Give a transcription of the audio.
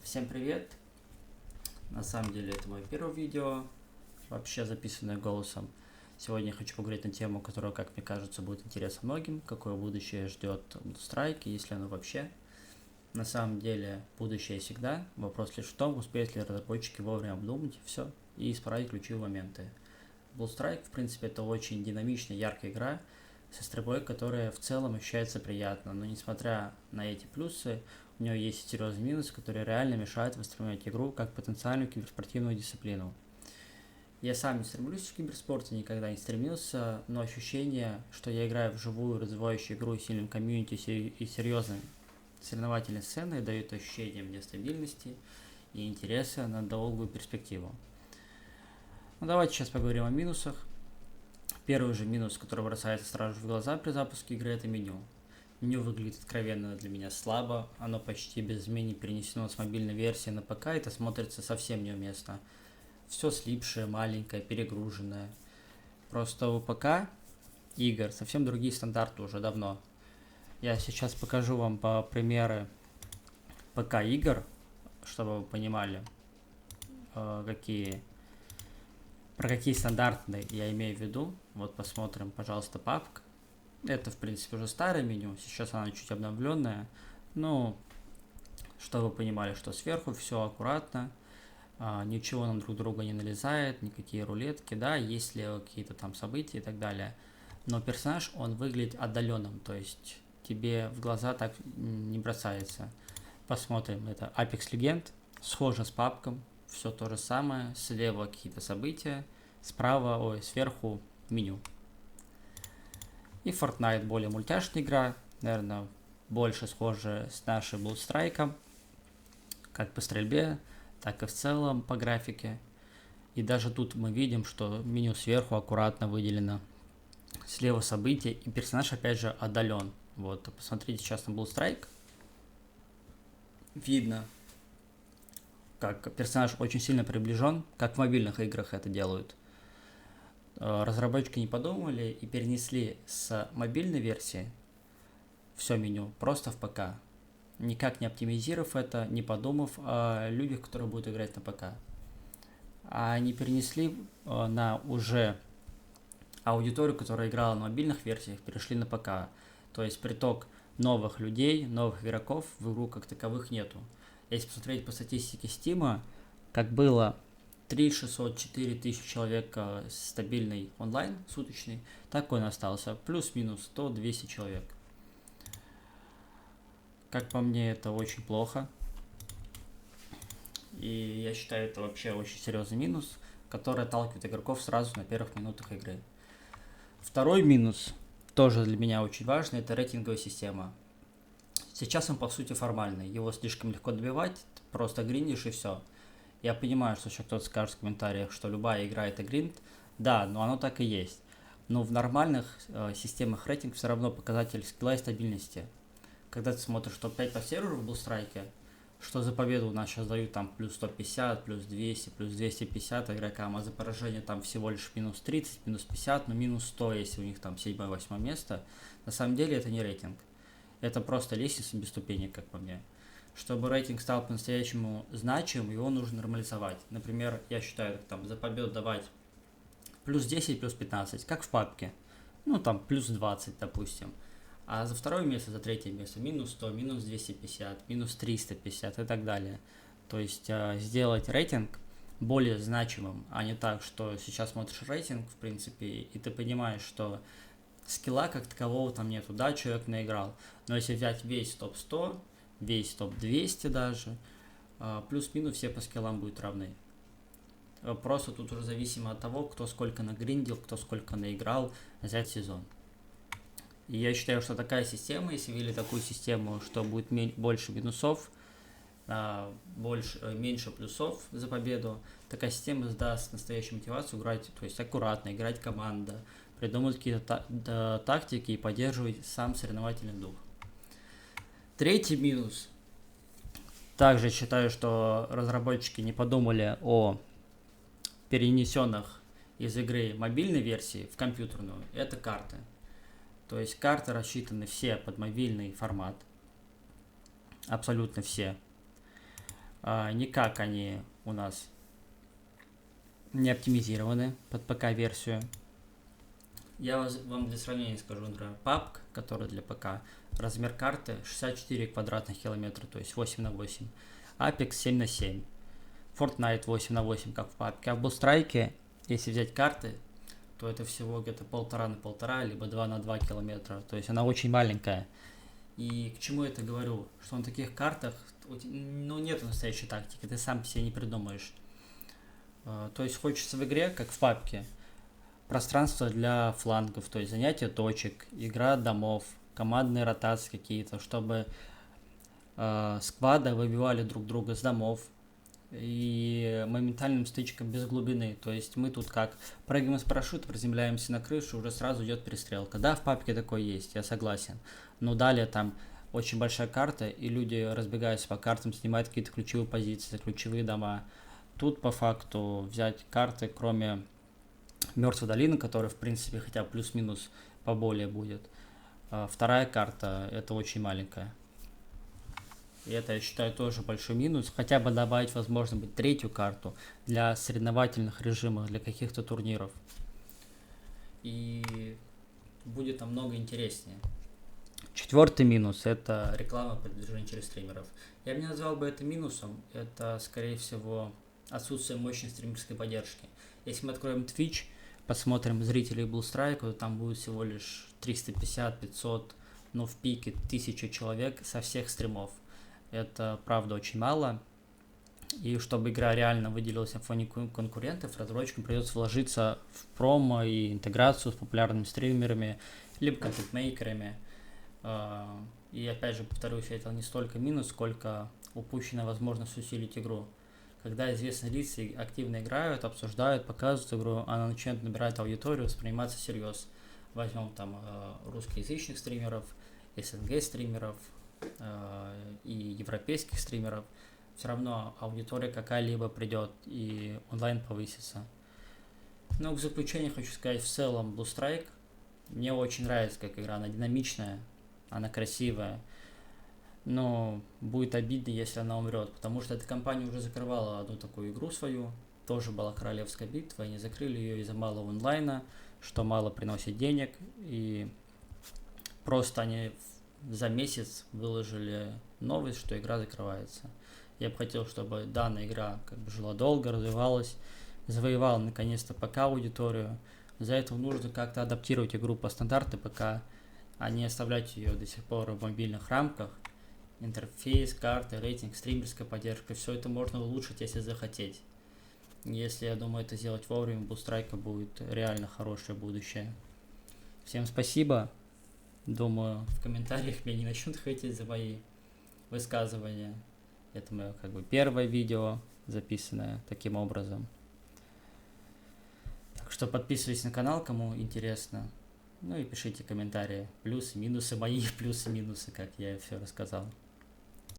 Всем привет! На самом деле это мое первое видео, вообще записанное голосом. Сегодня я хочу поговорить на тему, которая, как мне кажется, будет интересна многим. Какое будущее ждет Strike, если оно вообще. На самом деле будущее всегда. Вопрос лишь в том, успеют ли разработчики вовремя обдумать все и исправить ключевые моменты. Strike, в принципе, это очень динамичная, яркая игра со стрельбой, которая в целом ощущается приятно. Но несмотря на эти плюсы, у нее есть серьезный минус, который реально мешает воспринимать игру как потенциальную киберспортивную дисциплину. Я сам не стремлюсь в киберспорте, никогда не стремился, но ощущение, что я играю в живую, развивающую игру с сильным комьюнити и серьезной соревновательной сценой, дает ощущение мне стабильности и интереса на долгую перспективу. Ну, давайте сейчас поговорим о минусах. Первый же минус, который бросается сразу в глаза при запуске игры, это меню. Меню выглядит откровенно для меня слабо, оно почти без изменений перенесено с мобильной версии на ПК, и это смотрится совсем неуместно. Все слипшее, маленькое, перегруженное. Просто у ПК игр совсем другие стандарты уже давно. Я сейчас покажу вам по примеры ПК игр, чтобы вы понимали, про какие стандарты я имею в виду. Вот посмотрим, пожалуйста, папка. Это, в принципе, уже старое меню, сейчас оно чуть обновленное. Ну, чтобы вы понимали, что сверху все аккуратно, ничего на друг друга не налезает, никакие рулетки, да, есть ли какие-то там события и так далее. Но персонаж, он выглядит отдаленным, то есть тебе в глаза так не бросается. Посмотрим, это Apex Legends, схоже с папком, все то же самое, слева какие-то события, сверху меню. И Fortnite более мультяшная игра, наверное, больше схожа с нашим Strike, как по стрельбе, так и в целом по графике. И даже тут мы видим, что меню сверху аккуратно выделено. Слева события, и персонаж опять же отдален. Вот, посмотрите сейчас на Strike. Видно, как персонаж очень сильно приближен, как в мобильных играх это делают. Разработчики не подумали и перенесли с мобильной версии все меню просто в ПК. Никак не оптимизировав это, не подумав о людях, которые будут играть на ПК. А они перенесли на уже аудиторию, которая играла на мобильных версиях, перешли на ПК. То есть приток новых людей, новых игроков в игру как таковых нету. Если посмотреть по статистике Steam, как было 3604 тысячи человек стабильный онлайн суточный, так он остался. Плюс-минус 100-200 человек. Как по мне, это очень плохо. И я считаю, это вообще очень серьезный минус, который отталкивает игроков сразу на первых минутах игры. Второй минус, тоже для меня очень важный, это рейтинговая система. Сейчас он по сути формальный, его слишком легко добивать, просто гриндишь и все. Я понимаю, что еще кто-то скажет в комментариях, что любая игра это гринд. Да, но оно так и есть. Но в нормальных системах рейтинг все равно показатель скилла и стабильности. Когда ты смотришь топ-5 по серверу в Bullstrike, что за победу у нас сейчас дают там плюс 150, плюс 200, плюс 250 игрокам, а за поражение там всего лишь минус 30, минус 50, но минус 100, если у них там 7-8 место. На самом деле это не рейтинг. Это просто лестница без ступенек, как по мне. Чтобы рейтинг стал по-настоящему значимым, его нужно нормализовать. Например, я считаю, там за победу давать плюс 10, плюс 15, как в папке. Ну, там плюс 20, допустим. А за второе место, за третье место минус 100, минус 250, минус 350 и так далее. То есть сделать рейтинг более значимым, а не так, что сейчас смотришь рейтинг, в принципе, и ты понимаешь, что скилла как такового там нету. Да, человек наиграл, но если взять весь топ-100, весь топ-200 даже, плюс-минус все по скиллам будут равны. Просто тут уже зависимо от того, кто сколько нагриндил, кто сколько наиграл за этот сезон. И я считаю, что такая система, если ввели такую систему, что будет больше минусов, меньше плюсов за победу, такая система даст настоящую мотивацию играть, то есть аккуратно, играть команда, придумать какие-то тактики и поддерживать сам соревновательный дух. Третий минус. Также считаю, что разработчики не подумали о перенесенных из игры мобильной версии в компьютерную. Это карты. То есть карты рассчитаны все под мобильный формат. Абсолютно все. Никак они у нас не оптимизированы под ПК-версию. Вам для сравнения скажу, например, PUBG, который для ПК, размер карты 64 квадратных километра, то есть 8 на 8. Apex 7 на 7. Fortnite 8 на 8, как в PUBG. А в Bullstrike, если взять карты, то это всего где-то 1,5 на 1,5, либо 2 на 2 километра. То есть она очень маленькая. И к чему я это говорю? Что на таких картах, ну, нет настоящей тактики, ты сам себе не придумаешь. То есть хочется в игре, как в PUBG, пространство для флангов, то есть занятие точек, игра домов, командные ротации какие-то, чтобы сквады выбивали друг друга с домов и моментальным стычкам без глубины. То есть мы тут как прыгаем из парашюта, приземляемся на крышу, уже сразу идет перестрелка. Да, в папке такое есть, я согласен. Но далее там очень большая карта, и люди разбегаются по картам, снимают какие-то ключевые позиции, ключевые дома. Тут по факту взять карты, кроме Мертвой долины, которая в принципе хотя бы плюс-минус поболее будет. Вторая карта это очень маленькая. И это, я считаю, тоже большой минус. Хотя бы добавить, возможно, быть третью карту для соревновательных режимов, для каких-то турниров. И будет намного интереснее. Четвертый минус – это реклама продвижения через стримеров. Я бы не назвал бы это минусом. Это, скорее всего, отсутствие мощной стримерской поддержки. Если мы откроем Twitch, посмотрим зрителей Bullstrike, то там будет всего лишь 350-500, но в пике 1000 человек со всех стримов. Это, правда, очень мало. И чтобы игра реально выделилась на фоне конкурентов, разработчикам придется вложиться в промо и интеграцию с популярными стримерами, либо контент-мейкерами. И опять же, повторюсь, это не столько минус, сколько упущенная возможность усилить игру. Когда известные лица активно играют, обсуждают, показывают игру, она начинает набирать аудиторию, восприниматься всерьез. Возьмем там русскоязычных стримеров, СНГ стримеров и европейских стримеров. Все равно аудитория какая-либо придет и онлайн повысится. Но в заключение хочу сказать, в целом Bullstrike мне очень нравится как игра, она динамичная, она красивая. Но будет обидно, если она умрет, потому что эта компания уже закрывала одну такую игру свою, тоже была королевская битва, и они закрыли ее из-за малого онлайна, что мало приносит денег, и просто они за месяц выложили новость, что игра закрывается. Я бы хотел, чтобы данная игра как бы жила долго, развивалась, завоевала наконец-то ПК аудиторию. За это нужно как-то адаптировать игру по стандарту ПК, а не оставлять ее до сих пор в мобильных рамках. Интерфейс, карты, рейтинг, стримерская поддержка, все это можно улучшить, если захотеть. Если, я думаю, это сделать вовремя, у Bullstrike будет реально хорошее будущее. Всем спасибо. Думаю, в комментариях меня не начнут хейтить за мои высказывания. Это мое как бы первое видео, записанное таким образом. Так что подписывайтесь на канал, кому интересно. Ну и пишите комментарии. Плюсы, минусы мои, плюсы, минусы, как я все рассказал.